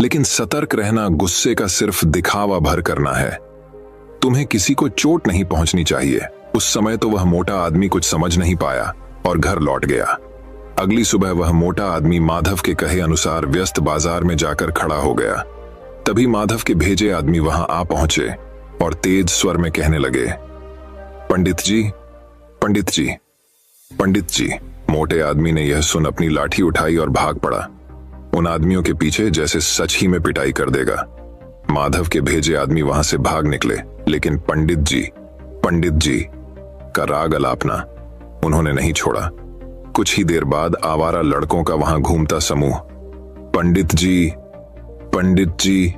लेकिन सतर्क रहना, गुस्से का सिर्फ दिखावा भर करना है। तुम्हें किसी को चोट नहीं पहुंचनी चाहिए। उस समय तो वह मोटा आदमी कुछ समझ नहीं पाया और घर लौट गया। अगली सुबह वह मोटा आदमी माधव के कहे अनुसार व्यस्त बाजार में जाकर खड़ा हो गया। तभी माधव के भेजे आदमी वहां आ पहुंचे और तेज स्वर में कहने लगे, पंडित जी, पंडित जी, पंडित जी। मोटे आदमी ने यह सुन अपनी लाठी उठाई और भाग पड़ा, उन आदमियों के पीछे जैसे सच ही में पिटाई कर देगा। माधव के भेजे आदमी वहां से भाग निकले, लेकिन पंडित जी का राग अलापना उन्होंने नहीं छोड़ा। कुछ ही देर बाद आवारा लड़कों का वहां घूमता समूह पंडित जी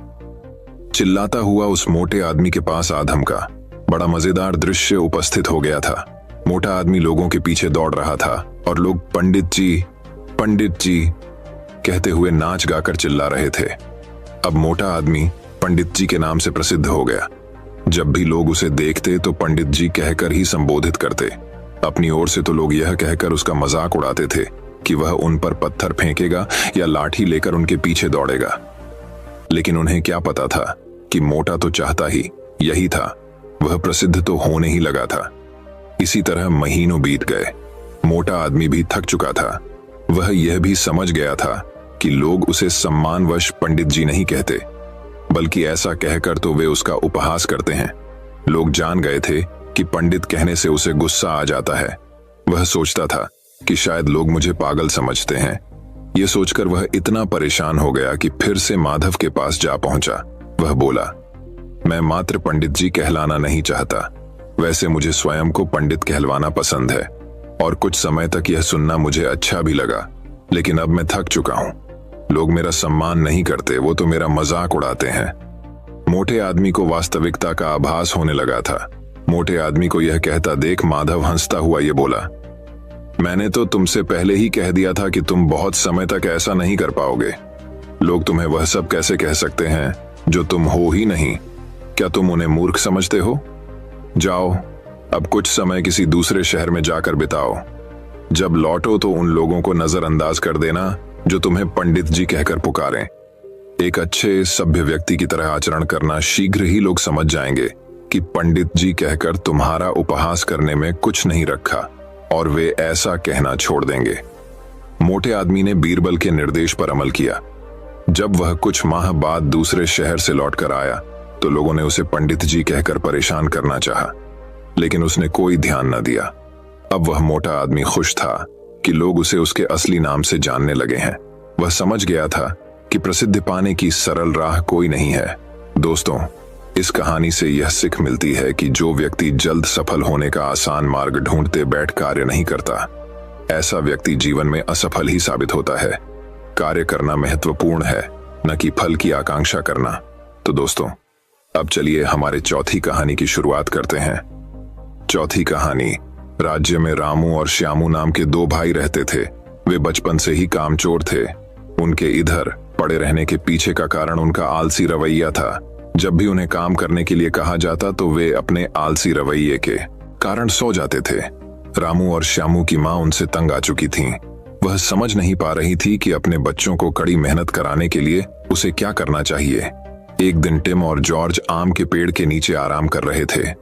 चिल्लाता हुआ उस मोटे आदमी के पास आ धमका। बड़ा मजेदार दृश्य उपस्थित हो गया था। मोटा आदमी लोगों के पीछे दौड़ रहा था और लोग पंडित जी कहते हुए नाच गाकर चिल्ला रहे थे। अब मोटा आदमी पंडित जी के नाम से प्रसिद्ध हो गया। जब भी लोग उसे देखते तो पंडित जी कहकर ही संबोधित करते। अपनी ओर से तो लोग यह कहकर उसका मजाक उड़ाते थे कि वह उन पर पत्थर फेंकेगा या लाठी लेकर उनके पीछे दौड़ेगा। लेकिन उन्हें क्या पता था कि मोटा तो चाहता ही यही था, वह प्रसिद्ध तो होने ही लगा था। इसी तरह महीनों बीत गए। मोटा आदमी भी थक चुका था। वह यह भी समझ गया था कि लोग उसे सम्मानवश पंडित जी नहीं कहते, बल्कि ऐसा कहकर तो वे उसका उपहास करते हैं। लोग जान गए थे कि पंडित कहने से उसे गुस्सा आ जाता है। वह सोचता था कि शायद लोग मुझे पागल समझते हैं। यह सोचकर वह इतना परेशान हो गया कि फिर से माधव के पास जा पहुंचा। वह बोला, मैं मात्र पंडित जी कहलाना नहीं चाहता, वैसे मुझे स्वयं को पंडित कहलवाना पसंद है, और कुछ समय तक यह सुनना मुझे अच्छा भी लगा, लेकिन अब मैं थक चुका हूं। लोग मेरा सम्मान नहीं करते, वो तो मेरा मजाक उड़ाते हैं। मोटे आदमी को वास्तविकता का आभास होने लगा था। मोटे आदमी को यह कहता देख माधव हंसता हुआ ये बोला, मैंने तो तुमसे पहले ही कह दिया था कि तुम बहुत समय तक ऐसा नहीं कर पाओगे। लोग तुम्हें वह सब कैसे कह सकते हैं जो तुम हो ही नहीं। क्या तुम उन्हें मूर्ख समझते हो? जाओ, अब कुछ समय किसी दूसरे शहर में जाकर बिताओ। जब लौटो तो उन लोगों को नजरअंदाज कर देना जो तुम्हें पंडित जी कहकर पुकारें। एक अच्छे सभ्य व्यक्ति की तरह आचरण करना। शीघ्र ही लोग समझ जाएंगे कि पंडित जी कहकर तुम्हारा उपहास करने में कुछ नहीं रखा, और वे ऐसा कहना छोड़ देंगे। मोटे आदमी ने बीरबल के निर्देश पर अमल किया। जब वह कुछ माह बाद दूसरे शहर से लौटकर आया तो लोगों ने उसे पंडित जी कहकर परेशान करना चाहा, लेकिन उसने कोई ध्यान न दिया। अब वह मोटा आदमी खुश था कि लोग उसे उसके असली नाम से जानने लगे हैं। वह समझ गया था कि प्रसिद्धि पाने की सरल राह कोई नहीं है। दोस्तों, इस कहानी से यह सीख मिलती है कि जो व्यक्ति जल्द सफल होने का आसान मार्ग ढूंढते बैठ कार्य नहीं करता, ऐसा व्यक्ति जीवन में असफल ही साबित होता है। कार्य करना महत्वपूर्ण है, न कि फल की आकांक्षा करना। तो दोस्तों, अब चलिए हमारे चौथी कहानी की शुरुआत करते हैं। चौथी कहानी। राज्य में रामू और श्यामू नाम के दो भाई रहते थे। वे बचपन से ही कामचोर थे। उनके इधर पड़े रहने के पीछे का कारण उनका आलसी रवैया था। जब भी उन्हें काम करने के लिए कहा जाता तो वे अपने आलसी रवैये के कारण सो जाते थे। रामू और श्यामू की मां उनसे तंग आ चुकी थीं। वह समझ नहीं पा रही थी कि अपने बच्चों को कड़ी मेहनत कराने के लिए उसे क्या करना चाहिए। एक दिन टिम और जॉर्ज आम के पेड़ के नीचे आराम कर रहे थे।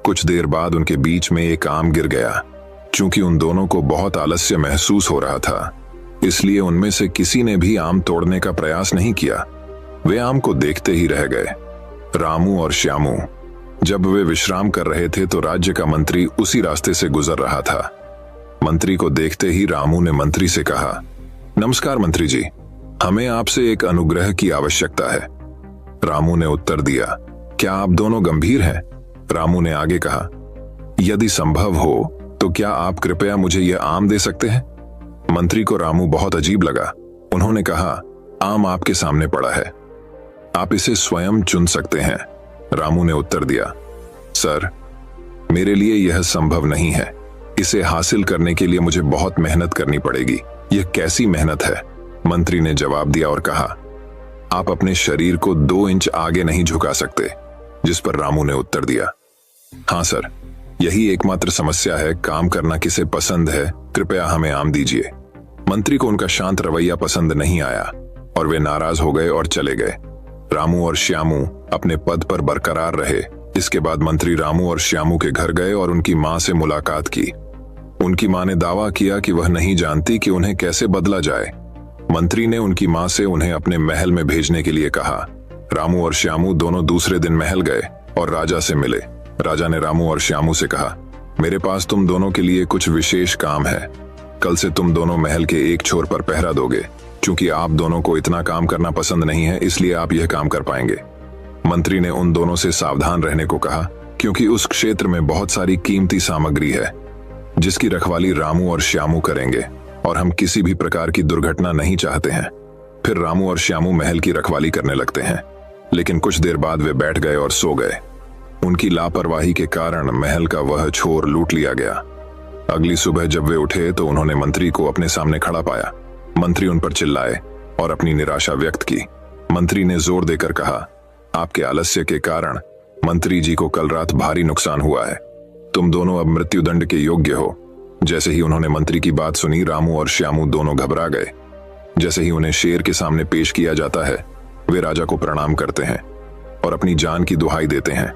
कुछ देर बाद उनके बीच में एक आम गिर गया। चूंकि उन दोनों को बहुत आलस्य महसूस हो रहा था, इसलिए उनमें से किसी ने भी आम तोड़ने का प्रयास नहीं किया। वे आम को देखते ही रह गए। रामू और श्यामू जब वे विश्राम कर रहे थे तो राज्य का मंत्री उसी रास्ते से गुजर रहा था। मंत्री को देखते ही रामू ने मंत्री से कहा, नमस्कार मंत्री जी, हमें आपसे एक अनुग्रह की आवश्यकता है। रामू ने उत्तर दिया, क्या आप दोनों गंभीर हैं? रामू ने आगे कहा, यदि संभव हो तो क्या आप कृपया मुझे यह आम दे सकते हैं? मंत्री को रामू बहुत अजीब लगा। उन्होंने कहा, आम आपके सामने पड़ा है, आप इसे स्वयं चुन सकते हैं। रामू ने उत्तर दिया, सर, मेरे लिए यह संभव नहीं है। इसे हासिल करने के लिए मुझे बहुत मेहनत करनी पड़ेगी। यह कैसी मेहनत है? मंत्री ने जवाब दिया और कहा, आप अपने शरीर को 2 इंच आगे नहीं झुका सकते। जिस पर रामू ने उत्तर दिया, हाँ सर, यही एकमात्र समस्या है। काम करना किसे पसंद है? कृपया हमें आम दीजिए। मंत्री को उनका शांत रवैया पसंद नहीं आया और वे नाराज हो गए और चले गए। रामू और श्यामू अपने पद पर बरकरार रहे। इसके बाद मंत्री रामू और श्यामू के घर गए और उनकी मां से मुलाकात की। उनकी मां ने दावा किया कि वह नहीं जानती कि उन्हें कैसे बदला जाए। मंत्री ने उनकी मां से उन्हें अपने महल में भेजने के लिए कहा। रामू और श्यामू दोनों दूसरे दिन महल गए और राजा से मिले। राजा ने रामू और श्यामू से कहा, मेरे पास तुम दोनों के लिए कुछ विशेष काम है। कल से तुम दोनों महल के एक छोर पर पहरा दोगे। चूंकि आप दोनों को इतना काम करना पसंद नहीं है, इसलिए आप यह काम कर पाएंगे। मंत्री ने उन दोनों से सावधान रहने को कहा, क्योंकि उस क्षेत्र में बहुत सारी कीमती सामग्री है जिसकी रखवाली रामू और श्यामू करेंगे, और हम किसी भी प्रकार की दुर्घटना नहीं चाहते हैं। फिर रामू और श्यामू महल की रखवाली करने लगते हैं, लेकिन कुछ देर बाद वे बैठ गए और सो गए। उनकी लापरवाही के कारण महल का वह छोर लूट लिया गया। अगली सुबह जब वे उठे तो उन्होंने मंत्री को अपने सामने खड़ा पाया। मंत्री उन पर चिल्लाए और अपनी निराशा व्यक्त की। मंत्री ने जोर देकर कहा, आपके आलस्य के कारण मंत्री जी को कल रात भारी नुकसान हुआ है। तुम दोनों अब मृत्युदंड के योग्य हो। जैसे ही उन्होंने मंत्री की बात सुनी, रामू और श्यामू दोनों घबरा गए। जैसे ही उन्हें शेर के सामने पेश किया जाता है, वे राजा को प्रणाम करते हैं और अपनी जान की दुहाई देते हैं।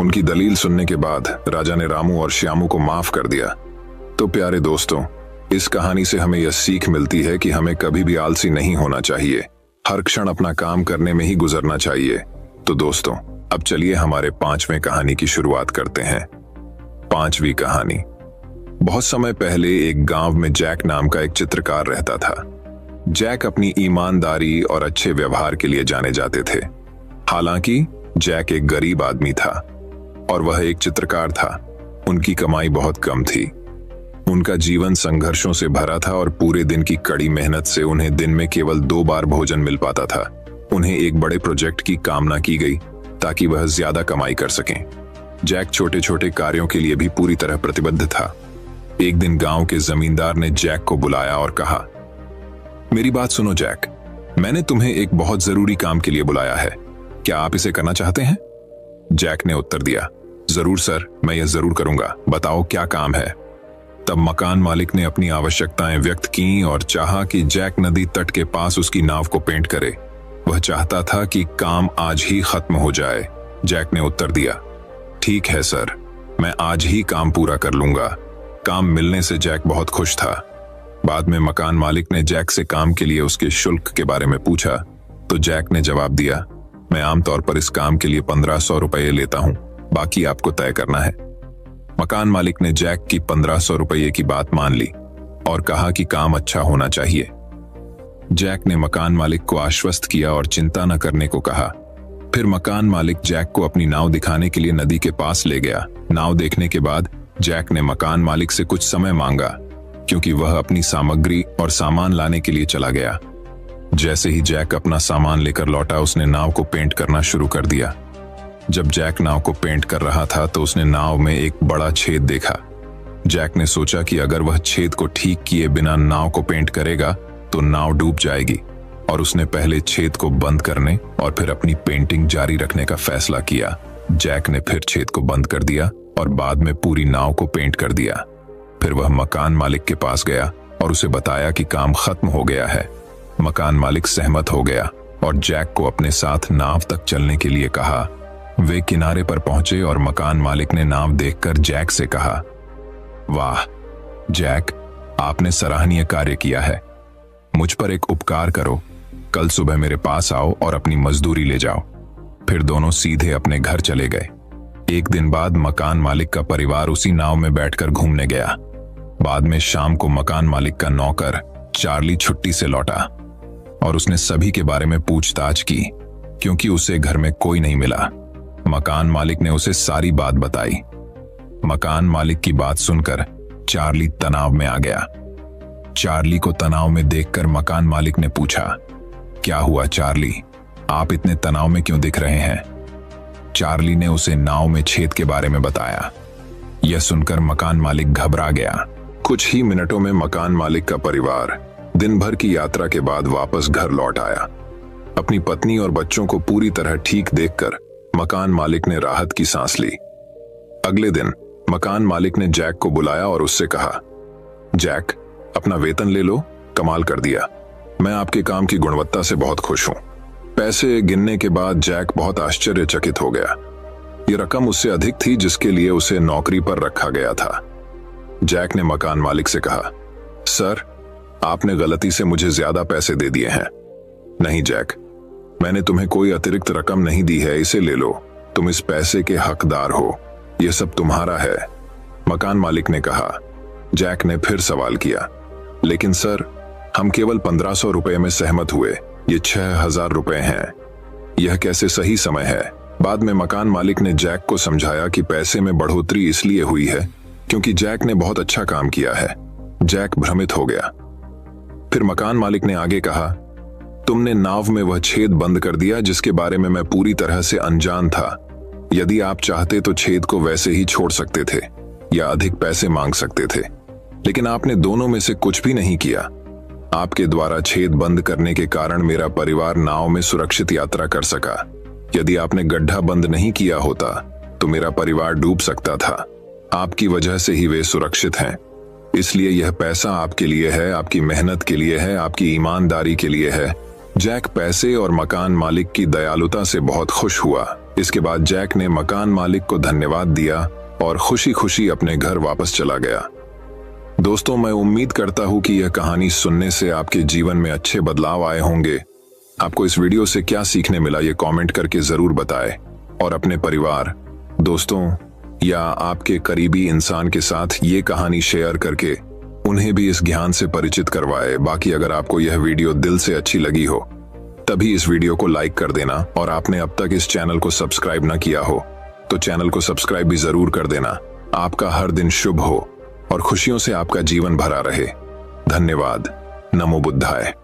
उनकी दलील सुनने के बाद राजा ने रामू और श्यामू को माफ कर दिया। तो प्यारे दोस्तों, इस कहानी से हमें यह सीख मिलती है कि हमें कभी भी आलसी नहीं होना चाहिए, हर क्षण अपना काम करने में ही गुजरना चाहिए। तो दोस्तों, अब चलिए हमारे 5वें कहानी की शुरुआत करते हैं। 5वीं कहानी। बहुत समय पहले एक गांव में जैक नाम का एक चित्रकार रहता था। जैक अपनी ईमानदारी और अच्छे व्यवहार के लिए जाने जाते थे। हालांकि जैक एक गरीब आदमी था और वह एक चित्रकार था। उनकी कमाई बहुत कम थी। उनका जीवन संघर्षों से भरा था और पूरे दिन की कड़ी मेहनत से उन्हें दिन में केवल 2 बार भोजन मिल पाता था। उन्हें एक बड़े प्रोजेक्ट की कामना की गई ताकि वह ज्यादा कमाई कर सकें। जैक छोटे छोटे कार्यों के लिए भी पूरी तरह प्रतिबद्ध था। एक दिन गांव के जमींदार ने जैक को बुलाया और कहा, मेरी बात सुनो जैक, मैंने तुम्हें एक बहुत जरूरी काम के लिए बुलाया है। क्या आप इसे करना चाहते हैं? जैक ने उत्तर दिया, जरूर सर, मैं यह जरूर करूंगा, बताओ क्या काम है। तब मकान मालिक ने अपनी आवश्यकताएं व्यक्त की और चाहा कि जैक नदी तट के पास उसकी नाव को पेंट करे। वह चाहता था कि काम आज ही खत्म हो जाए। जैक ने उत्तर दिया, ठीक है सर, मैं आज ही काम पूरा कर लूंगा। काम मिलने से जैक बहुत खुश था। बाद में मकान मालिक ने जैक से काम के लिए उसके शुल्क के बारे में पूछा तो जैक ने जवाब दिया, मैं आमतौर पर इस काम के लिए 1500 रुपये लेता हूं, बाकी आपको तय करना है। मकान मालिक ने जैक की 1500 रुपये की बात मान ली और कहा कि काम अच्छा होना चाहिए। जैक ने मकान मालिक को आश्वस्त किया और चिंता न करने को कहा। फिर मकान मालिक जैक को अपनी नाव दिखाने के लिए नदी के पास ले गया। नाव देखने के बाद जैक ने मकान मालिक से कुछ समय मांगा क्योंकि वह अपनी सामग्री और सामान लाने के लिए चला गया। जैसे ही जैक अपना सामान लेकर लौटा, उसने नाव को पेंट करना शुरू कर दिया। जब जैक नाव को पेंट कर रहा था तो उसने नाव में एक बड़ा छेद देखा। जैक ने सोचा कि अगर वह छेद को ठीक किए बिना नाव को पेंट करेगा तो नाव डूब जाएगी, और उसने पहले छेद को बंद करने और फिर अपनी पेंटिंग जारी रखने का फैसला किया। जैक ने फिर छेद को बंद कर दिया और बाद में पूरी नाव को पेंट कर दिया। फिर वह मकान मालिक के पास गया और उसे बताया कि काम खत्म हो गया है। मकान मालिक सहमत हो गया और जैक को अपने साथ नाव तक चलने के लिए कहा। वे किनारे पर पहुंचे और मकान मालिक ने नाव देखकर जैक से कहा, वाह जैक, आपने सराहनीय कार्य किया है। मुझ पर एक उपकार करो, कल सुबह मेरे पास आओ और अपनी मजदूरी ले जाओ। फिर दोनों सीधे अपने घर चले गए। एक दिन बाद मकान मालिक का परिवार उसी नाव में बैठकर घूमने गया। बाद में शाम को मकान मालिक का नौकर चार्ली छुट्टी से लौटा और उसने सभी के बारे में पूछताछ की क्योंकि उसे घर में कोई नहीं मिला। मकान मालिक ने उसे सारी बात बताई। मकान मालिक की बात सुनकर चार्ली तनाव में आ गया। चार्ली को तनाव में देखकर मकान मालिक ने पूछा, क्या हुआ चार्ली, आप इतने तनाव में क्यों दिख रहे हैं? चार्ली ने उसे नाव में छेद के बारे में बताया। यह सुनकर मकान मालिक घबरा गया। कुछ ही मिनटों में मकान मालिक का परिवार दिन भर की यात्रा के बाद वापस घर लौट आया। अपनी पत्नी और बच्चों को पूरी तरह ठीक देखकर मकान मालिक ने राहत की सांस ली। अगले दिन मकान मालिक ने जैक को बुलाया और उससे कहा, जैक, अपना वेतन ले लो, कमाल कर दिया। मैं आपके काम की गुणवत्ता से बहुत खुश हूं। पैसे गिनने के बाद जैक बहुत आश्चर्यचकित हो गया। यह रकम उससे अधिक थी जिसके लिए उसे नौकरी पर रखा गया था। जैक ने मकान मालिक से कहा, सर, आपने गलती से मुझे ज्यादा पैसे दे दिए हैं। नहीं जैक, मैंने तुम्हें कोई अतिरिक्त रकम नहीं दी है, इसे ले लो, तुम इस पैसे के हकदार हो, यह सब तुम्हारा है। मकान मालिक ने कहा। जैक ने फिर सवाल किया, लेकिन सर, हम केवल 1500 रुपए में सहमत हुए, ये 6000 रुपए हैं, यह कैसे सही समय है? बाद में मकान मालिक ने जैक को समझाया कि पैसे में बढ़ोतरी इसलिए हुई है क्योंकि जैक ने बहुत अच्छा काम किया है। जैक भ्रमित हो गया। फिर मकान मालिक ने आगे कहा, तुमने नाव में वह छेद बंद कर दिया जिसके बारे में मैं पूरी तरह से अनजान था। यदि आप चाहते तो छेद को वैसे ही छोड़ सकते थे या अधिक पैसे मांग सकते थे, लेकिन आपने दोनों में से कुछ भी नहीं किया। आपके द्वारा छेद बंद करने के कारण मेरा परिवार नाव में सुरक्षित यात्रा कर सका। यदि आपने गड्ढा बंद नहीं किया होता तो मेरा परिवार डूब सकता था। आपकी वजह से ही वे सुरक्षित हैं। इसलिए यह पैसा आपके लिए है, आपकी मेहनत के लिए है, आपकी ईमानदारी के लिए है। जैक पैसे और मकान मालिक की दयालुता से बहुत खुश हुआ। इसके बाद जैक ने मकान मालिक को धन्यवाद दिया और खुशी खुशी अपने घर वापस चला गया। दोस्तों, मैं उम्मीद करता हूं कि यह कहानी सुनने से आपके जीवन में अच्छे बदलाव आए होंगे। आपको इस वीडियो से क्या सीखने मिला ये कमेंट करके जरूर बताएं और अपने परिवार, दोस्तों या आपके करीबी इंसान के साथ ये कहानी शेयर करके उन्हें भी इस ज्ञान से परिचित करवाए। बाकी अगर आपको यह वीडियो दिल से अच्छी लगी हो तभी इस वीडियो को लाइक कर देना, और आपने अब तक इस चैनल को सब्सक्राइब ना किया हो तो चैनल को सब्सक्राइब भी जरूर कर देना। आपका हर दिन शुभ हो और खुशियों से आपका जीवन भरा रहे। धन्यवाद। नमो बुद्धाय।